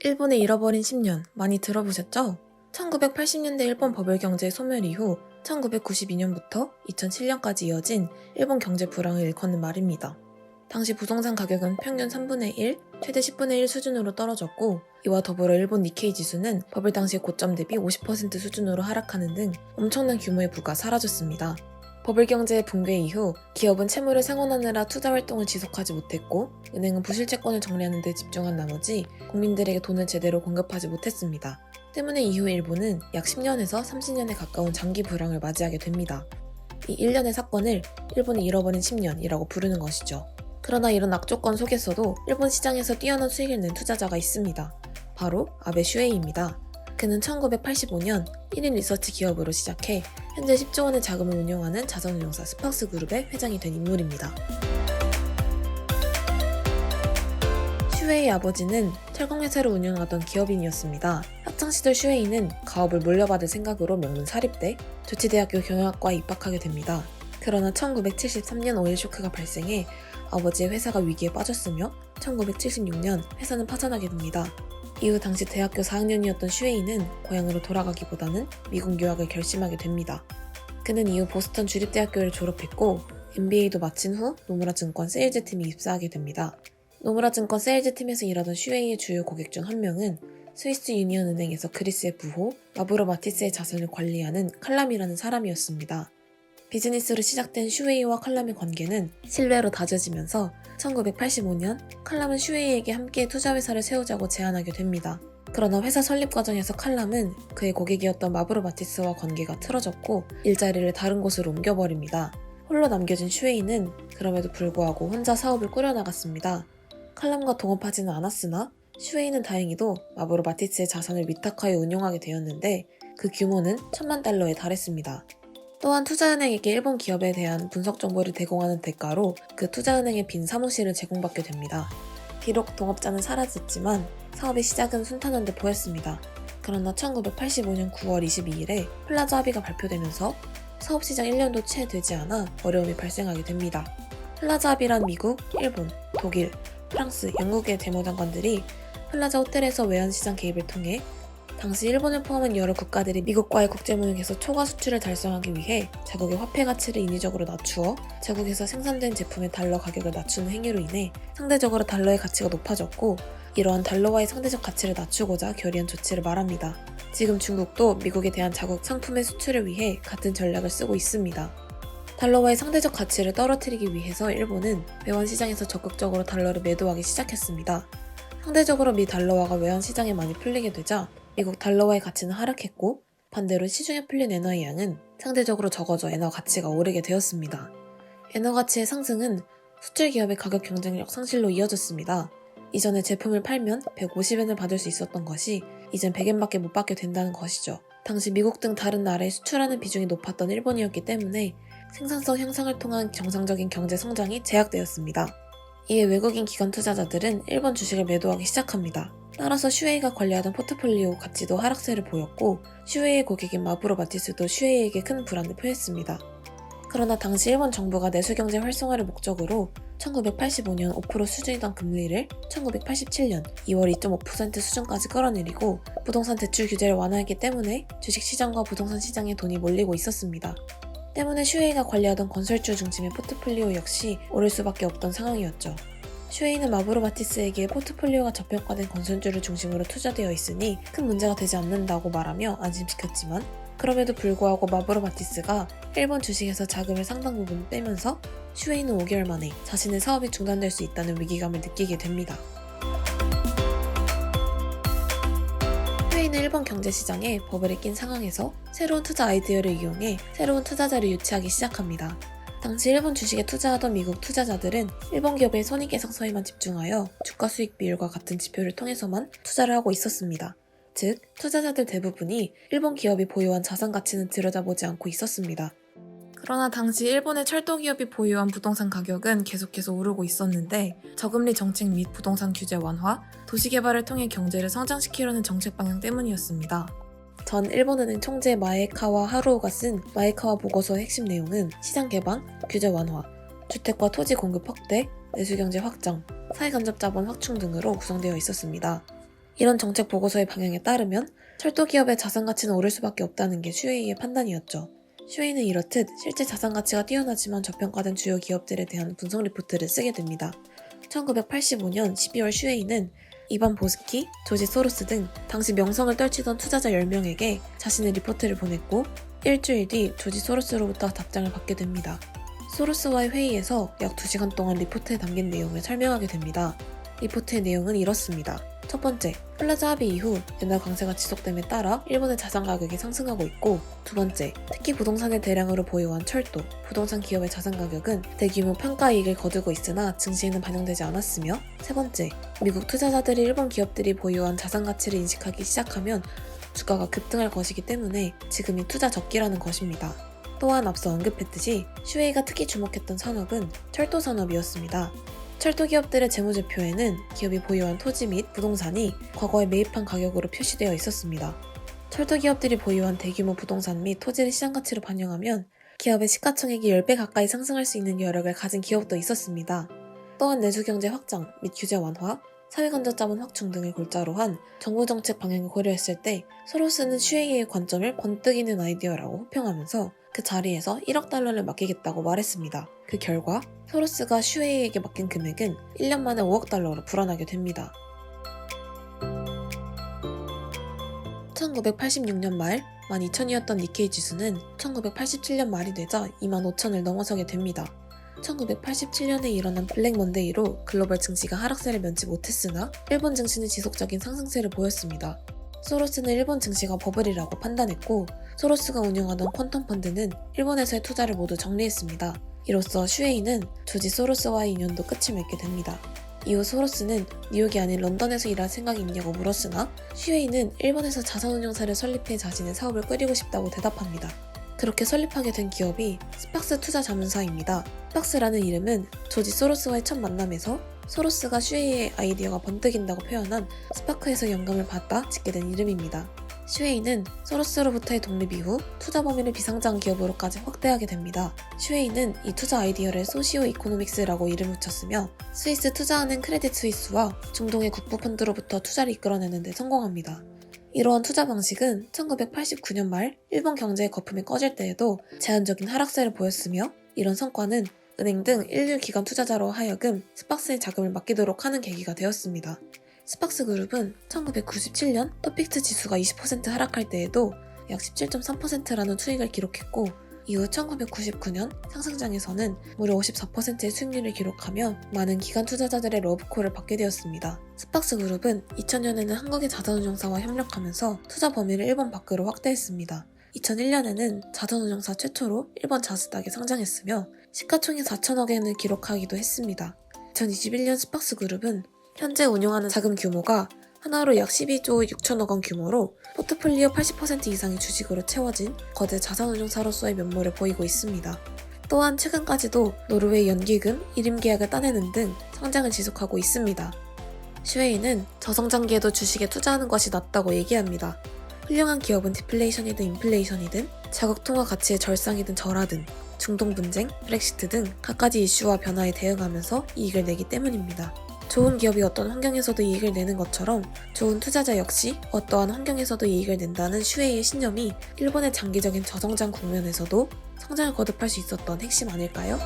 일본의 잃어버린 10년 많이 들어보셨죠? 1980년대 일본 버블 경제의 소멸 이후 1992년부터 2007년까지 이어진 일본 경제 불황을 일컫는 말입니다. 당시 부동산 가격은 평균 3분의 1, 최대 10분의 1 수준으로 떨어졌고, 이와 더불어 일본 니케이 지수는 버블 당시의 고점 대비 50% 수준으로 하락하는 등 엄청난 규모의 부가 사라졌습니다. 버블 경제의 붕괴 이후 기업은 채무를 상환하느라 투자 활동을 지속하지 못했고, 은행은 부실채권을 정리하는 데 집중한 나머지 국민들에게 돈을 제대로 공급하지 못했습니다. 때문에 이후 일본은 약 10년에서 30년에 가까운 장기 불황을 맞이하게 됩니다. 이 일련의 사건을 일본이 잃어버린 10년이라고 부르는 것이죠. 그러나 이런 악조건 속에서도 일본 시장에서 뛰어난 수익을 낸 투자자가 있습니다. 바로 아베 슈에이입니다. 그는 1985년 1인 리서치 기업으로 시작해 현재 10조 원의 자금을 운용하는 자산운용사 스팍스 그룹의 회장이 된 인물입니다. 슈에이 아버지는 철강회사를 운영하던 기업인이었습니다. 학창시절 슈에이는 가업을 물려받을 생각으로 명문 사립대 조치대학교 경영학과에 입학하게 됩니다. 그러나 1973년 오일 쇼크가 발생해 아버지의 회사가 위기에 빠졌으며 1976년 회사는 파산하게 됩니다. 이후 당시 대학교 4학년이었던 슈에이는 고향으로 돌아가기보다는 미국 유학을 결심하게 됩니다. 그는 이후 보스턴 주립대학교를 졸업했고 MBA도 마친 후 노무라 증권 세일즈팀에 입사하게 됩니다. 노무라 증권 세일즈팀에서 일하던 슈에이의 주요 고객 중 한 명은 스위스 유니언 은행에서 그리스의 부호 마브로 마티스의 자산을 관리하는 칼람이라는 사람이었습니다. 비즈니스로 시작된 슈에이와 칼람의 관계는 신뢰로 다져지면서 1985년 칼람은 슈에이에게 함께 투자회사를 세우자고 제안하게 됩니다. 그러나 회사 설립 과정에서 칼람은 그의 고객이었던 마브로 마티스와 관계가 틀어졌고 일자리를 다른 곳으로 옮겨버립니다. 홀로 남겨진 슈에이는 그럼에도 불구하고 혼자 사업을 꾸려나갔습니다. 칼람과 동업하지는 않았으나 슈에이는 다행히도 마브로 마티스의 자산을 위탁하여 운용하게 되었는데 그 규모는 $10,000,000에 달했습니다. 또한 투자은행에게 일본 기업에 대한 분석 정보를 제공하는 대가로 그 투자은행의 빈 사무실을 제공받게 됩니다. 비록 동업자는 사라졌지만 사업의 시작은 순탄한 듯 보였습니다. 그러나 1985년 9월 22일에 플라자 합의가 발표되면서 사업시작 1년도 채 되지 않아 어려움이 발생하게 됩니다. 플라자 합의란 미국, 일본, 독일, 프랑스, 영국의 재무장관들이 플라자 호텔에서 외환시장 개입을 통해 당시 일본을 포함한 여러 국가들이 미국과의 국제무역에서 초과 수출을 달성하기 위해 자국의 화폐 가치를 인위적으로 낮추어 자국에서 생산된 제품의 달러 가격을 낮추는 행위로 인해 상대적으로 달러의 가치가 높아졌고, 이러한 달러와의 상대적 가치를 낮추고자 결의한 조치를 말합니다. 지금 중국도 미국에 대한 자국 상품의 수출을 위해 같은 전략을 쓰고 있습니다. 달러와의 상대적 가치를 떨어뜨리기 위해서 일본은 외환시장에서 적극적으로 달러를 매도하기 시작했습니다. 상대적으로 미 달러화가 외환시장에 많이 풀리게 되자 미국 달러화의 가치는 하락했고, 반대로 시중에 풀린 엔화의 양은 상대적으로 적어져 엔화 가치가 오르게 되었습니다. 엔화 가치의 상승은 수출 기업의 가격 경쟁력 상실로 이어졌습니다. 이전에 제품을 팔면 150엔을 받을 수 있었던 것이 이젠 100엔밖에 못 받게 된다는 것이죠. 당시 미국 등 다른 나라에 수출하는 비중이 높았던 일본이었기 때문에 생산성 향상을 통한 정상적인 경제 성장이 제약되었습니다. 이에 외국인 기관 투자자들은 일본 주식을 매도하기 시작합니다. 따라서 슈에이가 관리하던 포트폴리오 가치도 하락세를 보였고, 슈에이의 고객인 마브로 마티스도 슈에이에게 큰 불안을 표했습니다. 그러나 당시 일본 정부가 내수경제 활성화를 목적으로 1985년 5% 수준이던 금리를 1987년 2월 2.5% 수준까지 끌어내리고 부동산 대출 규제를 완화했기 때문에 주식시장과 부동산 시장에 돈이 몰리고 있었습니다. 때문에 슈에이가 관리하던 건설주 중심의 포트폴리오 역시 오를 수밖에 없던 상황이었죠. 슈에이는 마브로 마티스에게 포트폴리오가 저평가된 건설주를 중심으로 투자되어 있으니 큰 문제가 되지 않는다고 말하며 안심시켰지만, 그럼에도 불구하고 마브로 마티스가 일본 주식에서 자금을 상당 부분 빼면서 슈에이는 5개월 만에 자신의 사업이 중단될 수 있다는 위기감을 느끼게 됩니다. 슈에이는 일본 경제시장에 버블에 낀 상황에서 새로운 투자 아이디어를 이용해 새로운 투자자를 유치하기 시작합니다. 당시 일본 주식에 투자하던 미국 투자자들은 일본 기업의 손익계상서에만 집중하여 주가 수익 비율과 같은 지표를 통해서만 투자를 하고 있었습니다. 즉, 투자자들 대부분이 일본 기업이 보유한 자산 가치는 들여다보지 않고 있었습니다. 그러나 당시 일본의 철도기업이 보유한 부동산 가격은 계속해서 오르고 있었는데, 저금리 정책 및 부동산 규제 완화, 도시개발을 통해 경제를 성장시키려는 정책 방향 때문이었습니다. 전 일본은행 총재 마에카와 하루오가 쓴 마에카와 보고서의 핵심 내용은 시장 개방, 규제 완화, 주택과 토지 공급 확대, 내수경제 확장, 사회간접자본 확충 등으로 구성되어 있었습니다. 이런 정책 보고서의 방향에 따르면 철도 기업의 자산 가치는 오를 수밖에 없다는 게 슈웨이의 판단이었죠. 슈웨이는 이렇듯 실제 자산 가치가 뛰어나지만 저평가된 주요 기업들에 대한 분석 리포트를 쓰게 됩니다. 1985년 12월 슈웨이는 이반 보스키, 조지 소로스 등 당시 명성을 떨치던 투자자 10명에게 자신의 리포트를 보냈고 일주일 뒤 조지 소로스로부터 답장을 받게 됩니다. 소로스와의 회의에서 약 2시간 동안 리포트에 담긴 내용을 설명하게 됩니다. 리포트의 내용은 이렇습니다. 첫 번째, 플라자 합의 이후 엔화 강세가 지속됨에 따라 일본의 자산 가격이 상승하고 있고, 두 번째, 특히 부동산을 대량으로 보유한 철도, 부동산 기업의 자산 가격은 대규모 평가 이익을 거두고 있으나 증시에는 반영되지 않았으며, 세 번째, 미국 투자자들이 일본 기업들이 보유한 자산 가치를 인식하기 시작하면 주가가 급등할 것이기 때문에 지금이 투자 적기라는 것입니다. 또한 앞서 언급했듯이 슈웨이가 특히 주목했던 산업은 철도 산업이었습니다. 철도 기업들의 재무제표에는 기업이 보유한 토지 및 부동산이 과거에 매입한 가격으로 표시되어 있었습니다. 철도 기업들이 보유한 대규모 부동산 및 토지를 시장 가치로 반영하면 기업의 시가총액이 10배 가까이 상승할 수 있는 여력을 가진 기업도 있었습니다. 또한 내수경제 확장 및 규제 완화, 사회간접자본 확충 등을 골자로 한 정부 정책 방향을 고려했을 때 소로스는 슈웨이의 관점을 번뜩이는 아이디어라고 호평하면서 그 자리에서 1억 달러를 맡기겠다고 말했습니다. 그 결과 소로스가 슈웨이에게 맡긴 금액은 1년 만에 5억 달러로 불어나게 됩니다. 1986년 말 12,000이었던 니케이 지수는 1987년 말이 되자 25,000을 넘어서게 됩니다. 1987년에 일어난 블랙 먼데이로 글로벌 증시가 하락세를 면치 못했으나 일본 증시는 지속적인 상승세를 보였습니다. 소로스는 일본 증시가 버블이라고 판단했고 소로스가 운영하던 퀀텀 펀드는 일본에서의 투자를 모두 정리했습니다. 이로써 슈웨이는 조지 소로스와의 인연도 끝을 맺게 됩니다. 이후 소로스는 뉴욕이 아닌 런던에서 일할 생각이 있냐고 물었으나 슈웨이는 일본에서 자산운용사를 설립해 자신의 사업을 꾸리고 싶다고 대답합니다. 그렇게 설립하게 된 기업이 스팍스 투자자문사입니다. 스팍스라는 이름은 조지 소로스와의 첫 만남에서 소로스가 슈웨이의 아이디어가 번뜩인다고 표현한 스파크에서 영감을 받아 짓게 된 이름입니다. 슈웨이는 소로스로부터의 독립 이후 투자 범위를 비상장 기업으로까지 확대하게 됩니다. 슈웨이는 이 투자 아이디어를 소시오 이코노믹스라고 이름을 붙였으며 스위스 투자은행 크레딧 스위스와 중동의 국부 펀드로부터 투자를 이끌어내는 데 성공합니다. 이러한 투자 방식은 1989년 말 일본 경제의 거품이 꺼질 때에도 제한적인 하락세를 보였으며 이런 성과는 은행 등 일류 기관 투자자로 하여금 스팍스에 자금을 맡기도록 하는 계기가 되었습니다. 스팍스 그룹은 1997년 토픽스 지수가 20% 하락할 때에도 약 17.3%라는 수익을 기록했고 이후 1999년 상승장에서는 무려 54%의 수익률을 기록하며 많은 기관 투자자들의 러브콜을 받게 되었습니다. 스팍스 그룹은 2000년에는 한국의 자산운용사와 협력하면서 투자 범위를 일본 밖으로 확대했습니다. 2001년에는 자산운용사 최초로 일본 자스닥에 상장했으며 시가총액 4천억 엔을 기록하기도 했습니다. 2021년 스팍스 그룹은 현재 운용하는 자금 규모가 하나로 약 12조 6천억 원 규모로 포트폴리오 80% 이상이 주식으로 채워진 거대 자산운용사로서의 면모를 보이고 있습니다. 또한 최근까지도 노르웨이 연기금, 일임계약을 따내는 등 성장을 지속하고 있습니다. 슈웨이는 저성장기에도 주식에 투자하는 것이 낫다고 얘기합니다. 훌륭한 기업은 디플레이션이든 인플레이션이든 자국 통화 가치의 절상이든 절하든 중동 분쟁, 브렉시트 등 갖가지 이슈와 변화에 대응하면서 이익을 내기 때문입니다. 좋은 기업이 어떤 환경에서도 이익을 내는 것처럼 좋은 투자자 역시 어떠한 환경에서도 이익을 낸다는 슈웨이의 신념이 일본의 장기적인 저성장 국면에서도 성장을 거듭할 수 있었던 핵심 아닐까요?